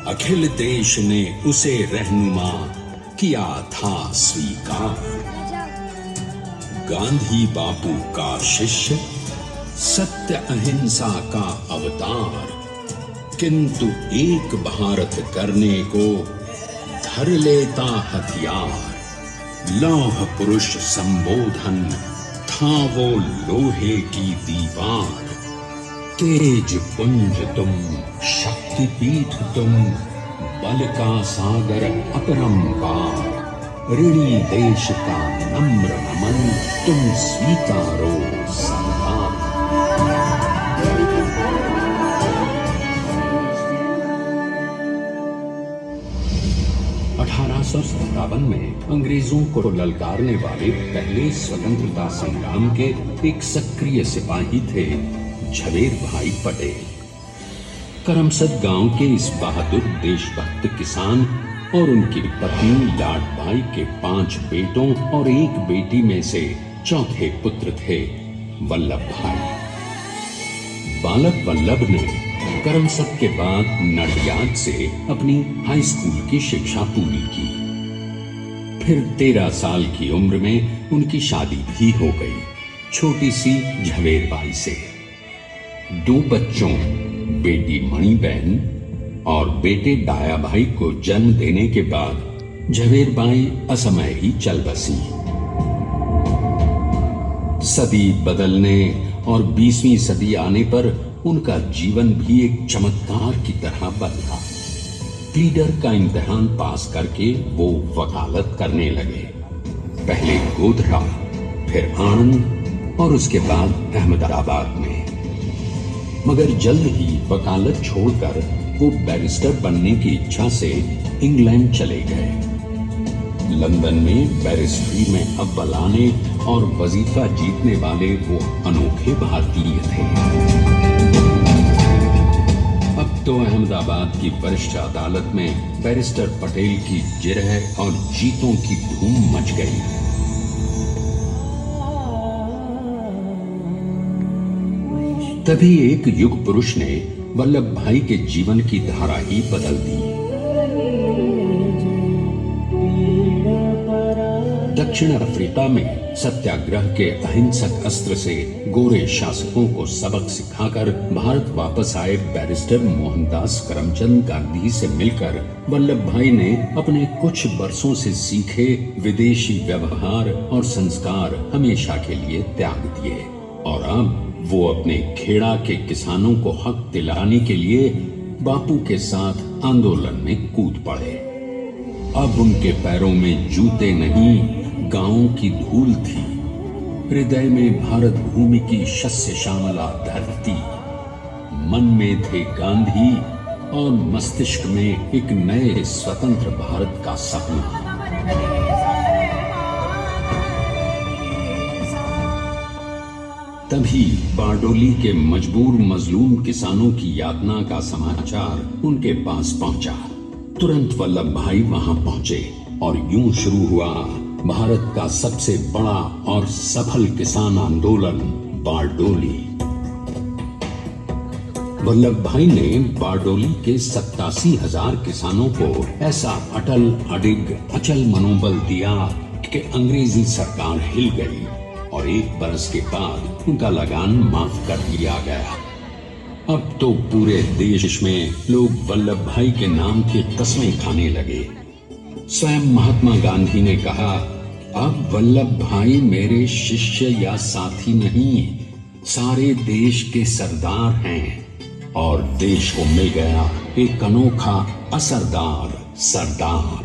अखिल देश ने उसे रहनुमा किया था स्वीकार। गांधी बापू का शिष्य, सत्य अहिंसा का अवतार, किंतु एक भारत करने को धर लेता हथियार। लौह पुरुष संबोधन था वो लोहे की दीवार। तेज पुंज तुम, शक्ति पीठ तुम, बल का सागर अपरंपार। ऋणी देश का नम्र नमन, तुम स्वीकारो सम्मान। 1857 में अंग्रेजों को ललकारने वाले पहले स्वतंत्रता संग्राम के एक सक्रिय सिपाही थे झवेर भाई पटेल। करमसद गांव के इस बहादुर देशभक्त किसान और उनकी पत्नी लाडबाई के 5 बेटों और 1 बेटी में से चौथे पुत्र थे वल्लभ भाई। बालक वल्लभ ने करमसद के बाद नडियाद से अपनी हाई स्कूल की शिक्षा पूरी की। फिर 13 साल की उम्र में उनकी शादी भी हो गई, छोटी सी झवेरबाई से। 2 बच्चों, बेटी मणिबेन और बेटे डाया भाई को जन्म देने के बाद झवेरबाई असमय ही चल बसी। सदी बदलने और 20वीं सदी आने पर उनका जीवन भी एक चमत्कार की तरह बदला। प्लीडर का इम्तिहान पास करके वो वकालत करने लगे। पहले गोधरा, फिर आनंद और उसके बाद अहमदाबाद में। मगर जल्द ही वकालत छोड़कर वो बैरिस्टर बनने की इच्छा से इंग्लैंड चले गए। लंदन में बैरिस्ट्री में अव्वल आने और वजीफा जीतने वाले वो अनोखे भारतीय थे। अब तो अहमदाबाद की वरिष्ठ अदालत में बैरिस्टर पटेल की जिरह और जीतों की धूम मच गई। तभी एक युग पुरुष ने वल्लभ भाई के जीवन की धारा ही बदल दी। दक्षिण अफ्रीका में सत्याग्रह के अहिंसक अस्त्र से गोरे शासकों को सबक सिखाकर भारत वापस आए बैरिस्टर मोहनदास करमचंद गांधी से मिलकर वल्लभ भाई ने अपने कुछ बरसों से सीखे विदेशी व्यवहार और संस्कार हमेशा के लिए त्याग दिए और अब वो अपने खेड़ा के किसानों को हक दिलाने के लिए बापू के साथ आंदोलन में कूद पड़े। अब उनके पैरों में जूते नहीं, गांवों की धूल थी। हृदय में भारत भूमि की शस्य श्यामला धरती। मन में थे गांधी और मस्तिष्क में एक नए स्वतंत्र भारत का सपना। तभी बारडोली के मजबूर मजलूम किसानों की यातना का समाचार उनके पास पहुंचा। तुरंत वल्लभ भाई वहां पहुंचे और यूं शुरू हुआ भारत का सबसे बड़ा और सफल किसान आंदोलन बारडोली। वल्लभ भाई ने बारडोली के 87,000 किसानों को ऐसा अटल अडिग अचल मनोबल दिया कि अंग्रेजी सरकार हिल गई और 1 बरस के बाद उनका लगान माफ कर दिया गया। अब तो पूरे देश में लोग वल्लभ भाई के नाम की कस्में खाने लगे। स्वयं महात्मा गांधी ने कहा, अब वल्लभ भाई मेरे शिष्य या साथी नहीं, सारे देश के सरदार हैं। और देश को मिल गया एक अनोखा असरदार सरदार।